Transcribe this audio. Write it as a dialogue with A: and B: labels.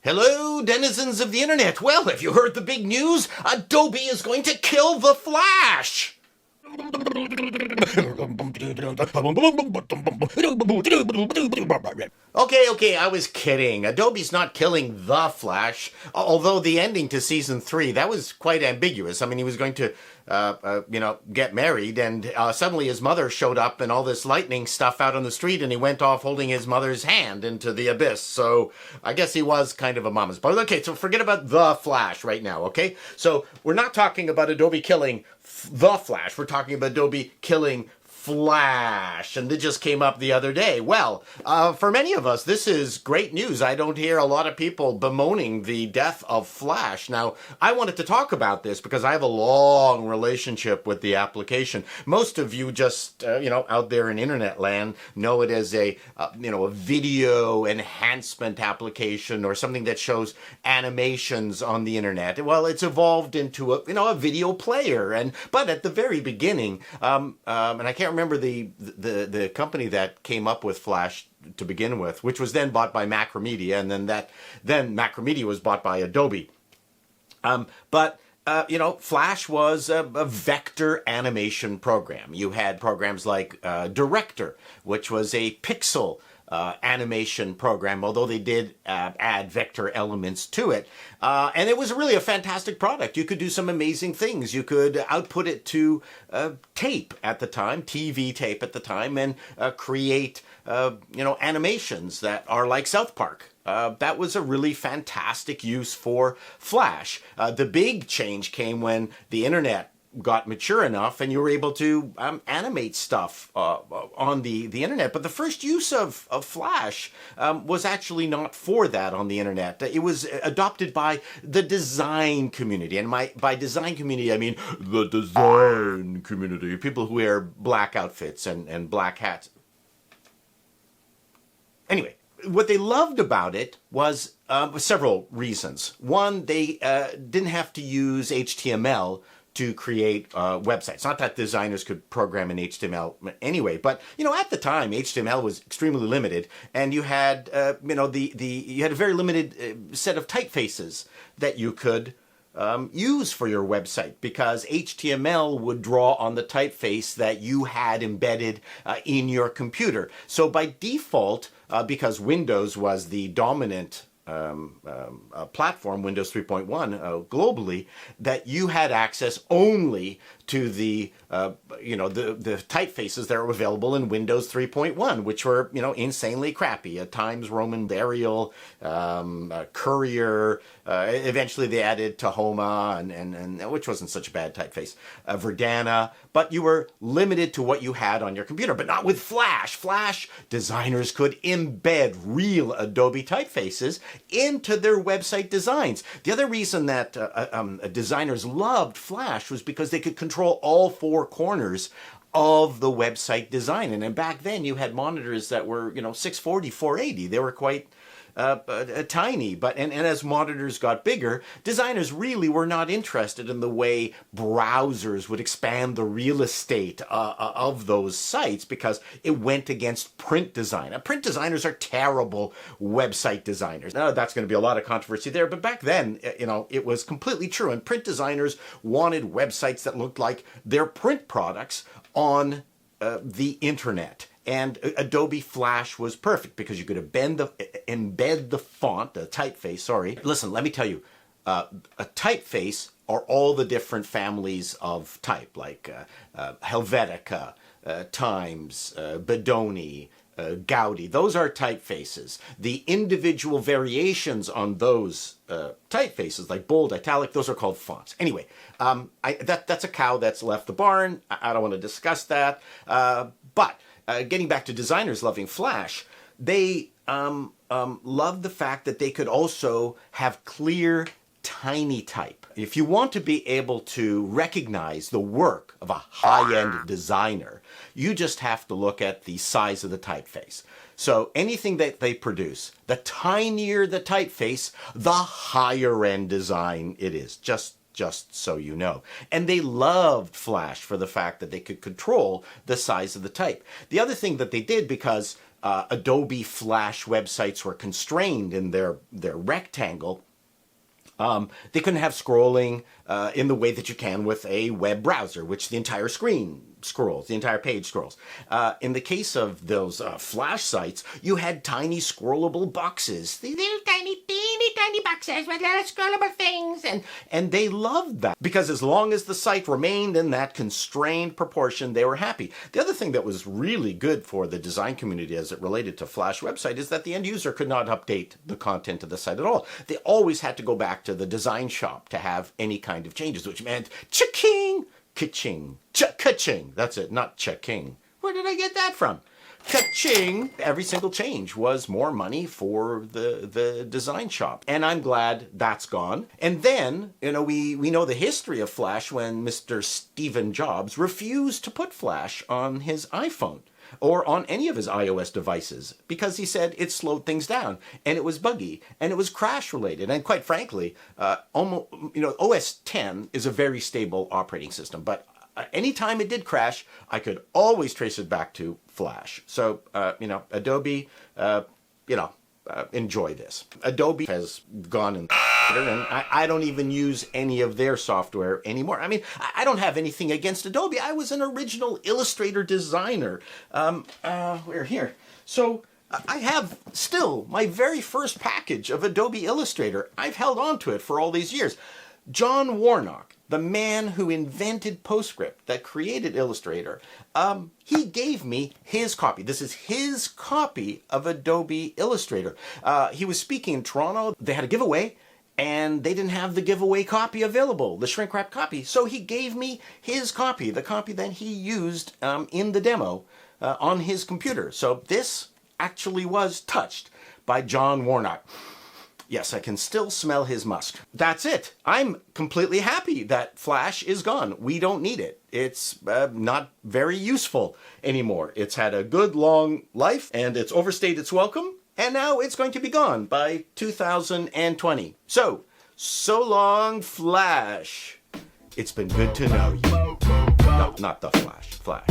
A: Hello, denizens of the internet. Well, have you heard the big news? Adobe is going to kill the Flash! Okay, I was kidding. Adobe's not killing the Flash, although the ending to season 3, that was quite ambiguous. I mean, he was going to, get married, and suddenly his mother showed up and all this lightning stuff out on the street, and he went off holding his mother's hand into the abyss. So I guess he was kind of a mama's boy. Okay, so forget about the Flash right now, okay? So we're not talking about Adobe killing the Flash. We're talking about Adobe killing Flash, and it just came up the other day. Well, for many of us, this is great news. I don't hear a lot of people bemoaning the death of Flash. Now, I wanted to talk about this because I have a long relationship with the application. Most of you just, out there in internet land know it as a video enhancement application or something that shows animations on the internet. Well, it's evolved into a video player, but at the very beginning, and I can't remember the company that came up with Flash to begin with, which was then bought by Macromedia, and then Macromedia was bought by Adobe. Flash was a vector animation program. You had programs like Director, which was a pixel animation program, although they did add vector elements to it. And it was really a fantastic product. You could do some amazing things. You could output it to tape at the time, TV tape at the time, and create, animations that are like South Park. That was a really fantastic use for Flash. The big change came when the internet got mature enough and you were able to animate stuff on the internet. But the first use of Flash was actually not for that on the internet. It was adopted by the design community. And by design community, I mean the design community, people who wear black outfits and black hats. Anyway, what they loved about it was several reasons. One, they didn't have to use HTML to create websites. Not that designers could program in HTML anyway, but at the time HTML was extremely limited, and you had you had a very limited set of typefaces that you could use for your website, because HTML would draw on the typeface that you had embedded in your computer. So by default, because Windows was the dominant platform, Windows 3.1 globally, that you had access only to the typefaces that are available in Windows 3.1, which were insanely crappy. At times, Roman Arial, Courier. Eventually, they added Tahoma, and which wasn't such a bad typeface. Verdana, but you were limited to what you had on your computer. But not with Flash. Flash designers could embed real Adobe typefaces into their website designs. The other reason that designers loved Flash was because they could control all four corners of the website design. And then back then you had monitors that were 640, 480. They were quite tiny, and as monitors got bigger, designers really were not interested in the way browsers would expand the real estate of those sites, because it went against print design. Now, print designers are terrible website designers. Now, that's going to be a lot of controversy there, but back then, it was completely true, and print designers wanted websites that looked like their print products on the internet. And Adobe Flash was perfect because you could embed the font, the typeface, sorry. Listen, let me tell you, a typeface are all the different families of type, like Helvetica, Times, Bedoni, Gaudi. Those are typefaces. The individual variations on those typefaces, like bold, italic, those are called fonts. Anyway, that's a cow that's left the barn. I don't want to discuss that. But getting back to designers loving Flash, they loved the fact that they could also have clear, tiny type. If you want to be able to recognize the work of a high-end designer, you just have to look at the size of the typeface. So anything that they produce, the tinier the typeface, the higher-end design it is. Just so you know. And they loved Flash for the fact that they could control the size of the type. The other thing that they did, because Adobe Flash websites were constrained in their rectangle, they couldn't have scrolling in the way that you can with a web browser, which the entire screen scrolls, the entire page scrolls. In the case of those Flash sites, you had tiny scrollable boxes. These little tiny, teeny boxes with little scrollable things. And they loved that because as long as the site remained in that constrained proportion, they were happy. The other thing that was really good for the design community as it related to Flash website is that the end user could not update the content of the site at all. They always had to go back to the design shop to have any kind of changes, which meant cha-ching, ka-ching, cha-ka-ching. That's it, not cha-king. Where did I get that from? Ka-ching! Every single change was more money for the design shop. And I'm glad that's gone. And then, we know the history of Flash when Mr. Stephen Jobs refused to put Flash on his iPhone or on any of his iOS devices because he said it slowed things down and it was buggy and it was crash related. And quite frankly, OS 10 is a very stable operating system, but anytime it did crash, I could always trace it back to Flash. So, Adobe, enjoy this. Adobe has gone and I don't even use any of their software anymore. I mean, I don't have anything against Adobe. I was an original Illustrator designer. We're here. So I have still my very first package of Adobe Illustrator. I've held on to it for all these years. John Warnock, the man who invented PostScript, that created Illustrator, he gave me his copy. This is his copy of Adobe Illustrator. He was speaking in Toronto. They had a giveaway, and they didn't have the giveaway copy available, the shrink-wrap copy. So he gave me his copy, the copy that he used in the demo on his computer. So this actually was touched by John Warnock. Yes, I can still smell his musk. That's it. I'm completely happy that Flash is gone. We don't need it. It's not very useful anymore. It's had a good long life and it's overstayed its welcome. And now it's going to be gone by 2020. So long, Flash. It's been good to know you. No, not the Flash. Flash.